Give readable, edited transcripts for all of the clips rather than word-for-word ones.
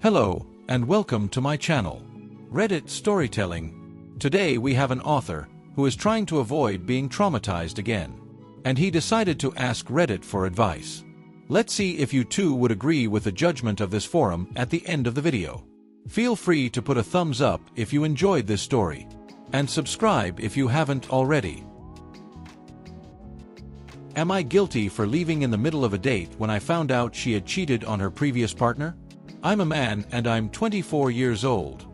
Hello, and welcome to my channel, Reddit Storytelling. Today we have an author who is trying to avoid being traumatized again, and he decided to ask Reddit for advice. Let's see if you too would agree with the judgment of this forum at the end of the video. Feel free to put a thumbs up if you enjoyed this story, and subscribe if you haven't already. Am I guilty for leaving in the middle of a date when I found out she had cheated on her previous partner? I'm a man and I'm 24 years old.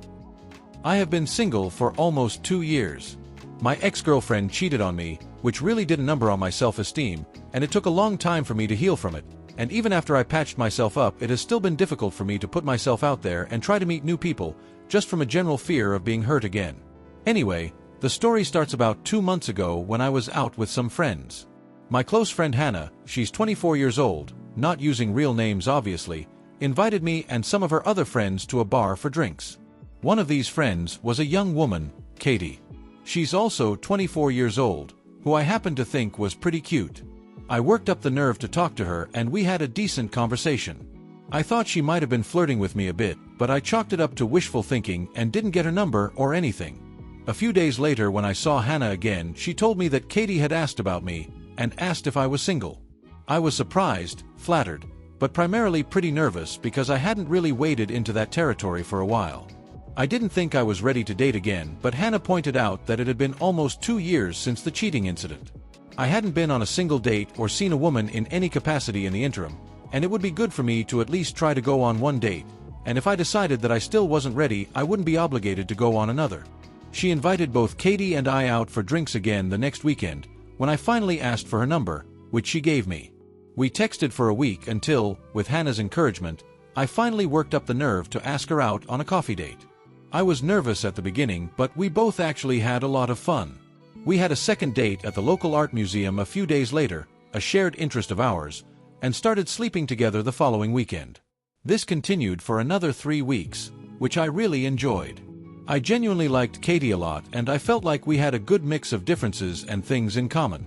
I have been single for almost 2 years. My ex-girlfriend cheated on me, which really did a number on my self-esteem, and it took a long time for me to heal from it, and even after I patched myself up, it has still been difficult for me to put myself out there and try to meet new people, just from a general fear of being hurt again. Anyway, the story starts about 2 months ago when I was out with some friends. My close friend Hannah, she's 24 years old, not using real names obviously, invited me and some of her other friends to a bar for drinks. One of these friends was a young woman, Katie. She's also 24 years old, who I happen to think was pretty cute. I worked up the nerve to talk to her and we had a decent conversation. I thought she might have been flirting with me a bit, but I chalked it up to wishful thinking and didn't get her number or anything. A few days later when I saw Hannah again, she told me that Katie had asked about me and asked if I was single. I was surprised, flattered, but primarily pretty nervous because I hadn't really waded into that territory for a while. I didn't think I was ready to date again, but Hannah pointed out that it had been almost 2 years since the cheating incident. I hadn't been on a single date or seen a woman in any capacity in the interim, and it would be good for me to at least try to go on one date, and if I decided that I still wasn't ready, I wouldn't be obligated to go on another. She invited both Katie and I out for drinks again the next weekend, when I finally asked for her number, which she gave me. We texted for a week until, with Hannah's encouragement, I finally worked up the nerve to ask her out on a coffee date. I was nervous at the beginning, but we both actually had a lot of fun. We had a second date at the local art museum a few days later, a shared interest of ours, and started sleeping together the following weekend. This continued for another 3 weeks, which I really enjoyed. I genuinely liked Katie a lot and I felt like we had a good mix of differences and things in common.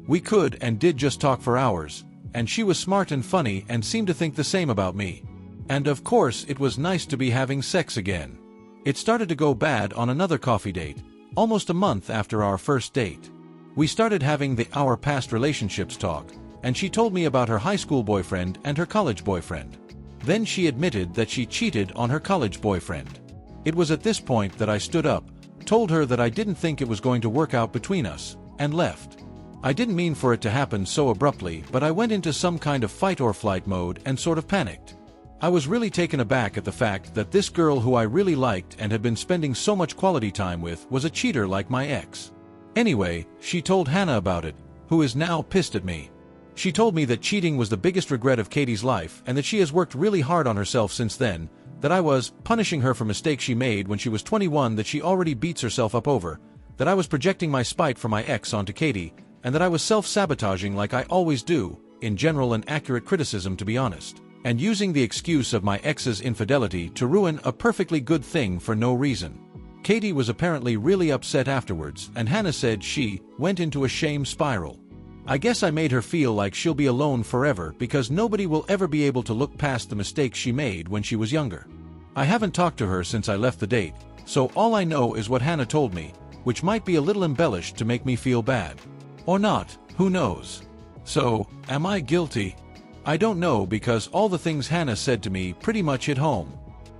We could and did just talk for hours, and she was smart and funny and seemed to think the same about me. And of course it was nice to be having sex again. It started to go bad on another coffee date, almost a month after our first date. We started having the our past relationships talk, and she told me about her high school boyfriend and her college boyfriend. Then she admitted that she cheated on her college boyfriend. It was at this point that I stood up, told her that I didn't think it was going to work out between us, and left. I didn't mean for it to happen so abruptly, but I went into some kind of fight or flight mode and sort of panicked. I was really taken aback at the fact that this girl who I really liked and had been spending so much quality time with was a cheater like my ex. Anyway, she told Hannah about it, who is now pissed at me. She told me that cheating was the biggest regret of Katie's life and that she has worked really hard on herself since then, that I was punishing her for mistakes she made when she was 21 that she already beats herself up over, that I was projecting my spite from my ex onto Katie, and that I was self-sabotaging like I always do, in general and accurate criticism to be honest, and using the excuse of my ex's infidelity to ruin a perfectly good thing for no reason. Katie was apparently really upset afterwards, and Hannah said she went into a shame spiral. I guess I made her feel like she'll be alone forever because nobody will ever be able to look past the mistakes she made when she was younger. I haven't talked to her since I left the date, so all I know is what Hannah told me, which might be a little embellished to make me feel bad. Or not, who knows? So, am I guilty? I don't know because all the things Hannah said to me pretty much hit home.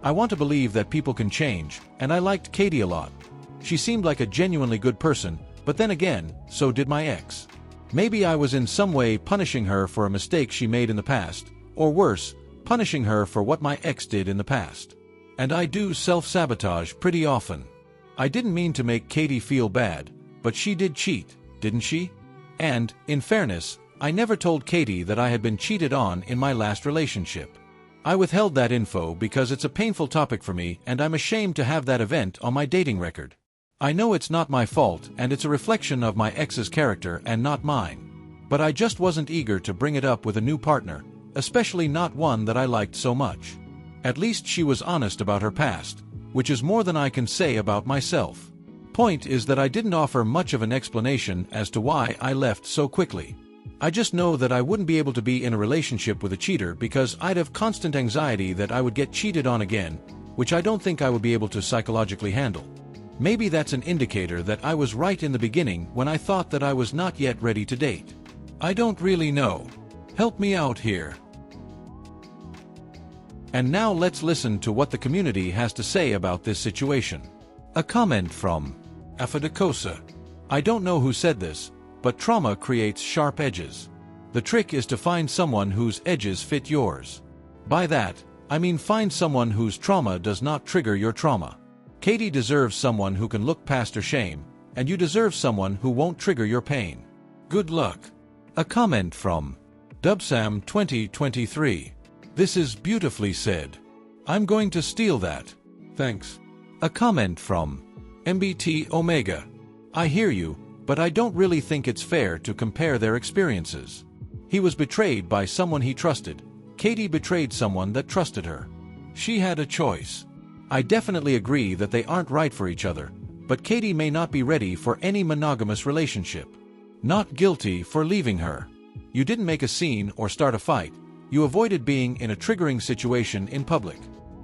I want to believe that people can change, and I liked Katie a lot. She seemed like a genuinely good person, but then again, so did my ex. Maybe I was in some way punishing her for a mistake she made in the past, or worse, punishing her for what my ex did in the past. And I do self-sabotage pretty often. I didn't mean to make Katie feel bad, but she did cheat, didn't she? And, in fairness, I never told Katie that I had been cheated on in my last relationship. I withheld that info because it's a painful topic for me and I'm ashamed to have that event on my dating record. I know it's not my fault and it's a reflection of my ex's character and not mine. But I just wasn't eager to bring it up with a new partner, especially not one that I liked so much. At least she was honest about her past, which is more than I can say about myself. Point is that I didn't offer much of an explanation as to why I left so quickly. I just know that I wouldn't be able to be in a relationship with a cheater because I'd have constant anxiety that I would get cheated on again, which I don't think I would be able to psychologically handle. Maybe that's an indicator that I was right in the beginning when I thought that I was not yet ready to date. I don't really know. Help me out here. And now let's listen to what the community has to say about this situation. A comment from Afadakosa. I don't know who said this, but trauma creates sharp edges. The trick is to find someone whose edges fit yours. By that, I mean find someone whose trauma does not trigger your trauma. Katie deserves someone who can look past her shame, and you deserve someone who won't trigger your pain. Good luck. A comment from Dubsam 2023. This is beautifully said. I'm going to steal that. Thanks. A comment from MBT Omega. I hear you, but I don't really think it's fair to compare their experiences. He was betrayed by someone he trusted. Katie betrayed someone that trusted her. She had a choice. I definitely agree that they aren't right for each other, but Katie may not be ready for any monogamous relationship. Not guilty for leaving her. You didn't make a scene or start a fight. You avoided being in a triggering situation in public.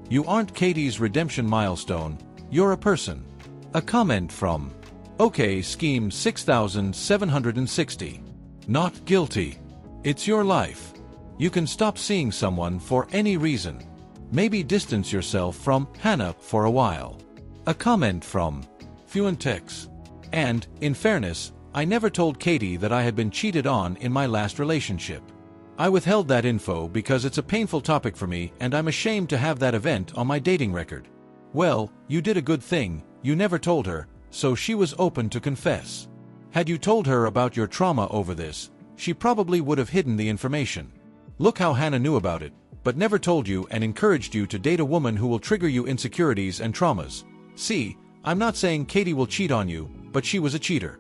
You aren't Katie's redemption milestone. You're a person. A comment from OK Scheme 6760. Not guilty. It's your life. You can stop seeing someone for any reason. Maybe distance yourself from Hannah for a while. A comment from Fuentex. And, in fairness, I never told Katie that I had been cheated on in my last relationship. I withheld that info because it's a painful topic for me and I'm ashamed to have that event on my dating record. Well, you did a good thing, you never told her, so she was open to confess. Had you told her about your trauma over this, she probably would have hidden the information. Look how Hannah knew about it, but never told you and encouraged you to date a woman who will trigger you insecurities and traumas. See, I'm not saying Katie will cheat on you, but she was a cheater.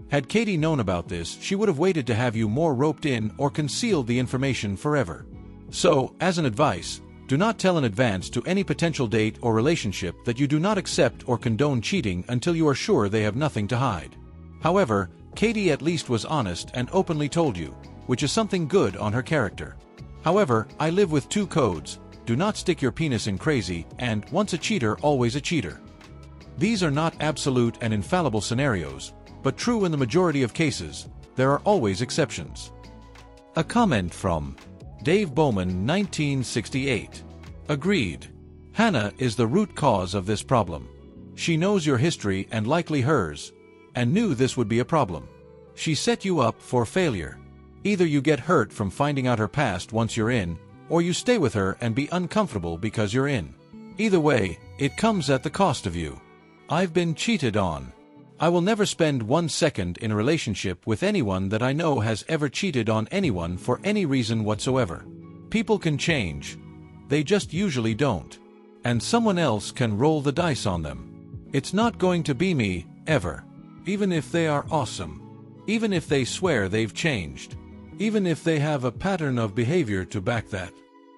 Had Katie known about this, she would have waited to have you more roped in or concealed the information forever. So, as an advice, do not tell in advance to any potential date or relationship that you do not accept or condone cheating until you are sure they have nothing to hide. However, Katie at least was honest and openly told you, which is something good on her character. However, I live with two codes: do not stick your penis in crazy, and once a cheater, always a cheater. These are not absolute and infallible scenarios, but true in the majority of cases. There are always exceptions. A comment from Dave Bowman 1968. Agreed. Hannah is the root cause of this problem. She knows your history and likely hers, and knew this would be a problem. She set you up for failure. Either you get hurt from finding out her past once you're in, or you stay with her and be uncomfortable because you're in. Either way, it comes at the cost of you. I've been cheated on. I will never spend 1 second in a relationship with anyone that I know has ever cheated on anyone for any reason whatsoever. People can change. They just usually don't. And someone else can roll the dice on them. It's not going to be me, ever. Even if they are awesome. Even if they swear they've changed. Even if they have a pattern of behavior to back that.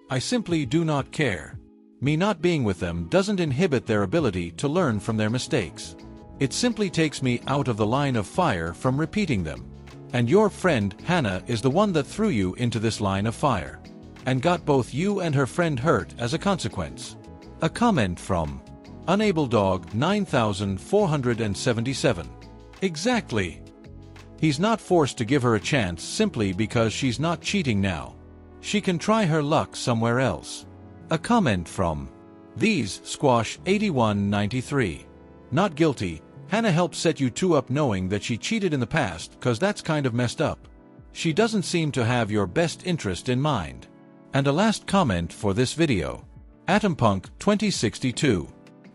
I simply do not care. Me not being with them doesn't inhibit their ability to learn from their mistakes. It simply takes me out of the line of fire from repeating them. And your friend, Hannah, is the one that threw you into this line of fire. And got both you and her friend hurt as a consequence. A comment from Unable Dog 9477. Exactly. He's not forced to give her a chance simply because she's not cheating now. She can try her luck somewhere else. A comment from These Squash 8193. Not guilty. Hannah helped set you two up knowing that she cheated in the past, cause that's kind of messed up. She doesn't seem to have your best interest in mind. And a last comment for this video. Atompunk 2062.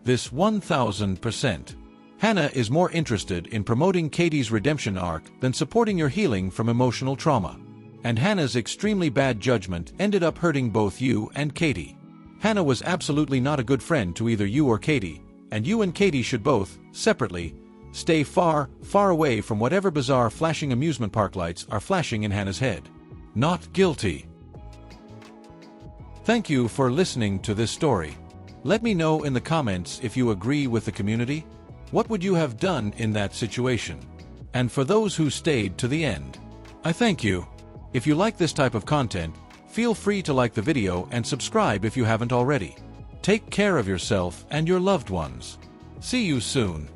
This 1000%. Hannah is more interested in promoting Katie's redemption arc than supporting your healing from emotional trauma. And Hannah's extremely bad judgment ended up hurting both you and Katie. Hannah was absolutely not a good friend to either you or Katie, and you and Katie should both, separately, stay far, far away from whatever bizarre flashing amusement park lights are flashing in Hannah's head. Not guilty. Thank you for listening to this story. Let me know in the comments if you agree with the community. What would you have done in that situation? And for those who stayed to the end, I thank you. If you like this type of content, feel free to like the video and subscribe if you haven't already. Take care of yourself and your loved ones. See you soon.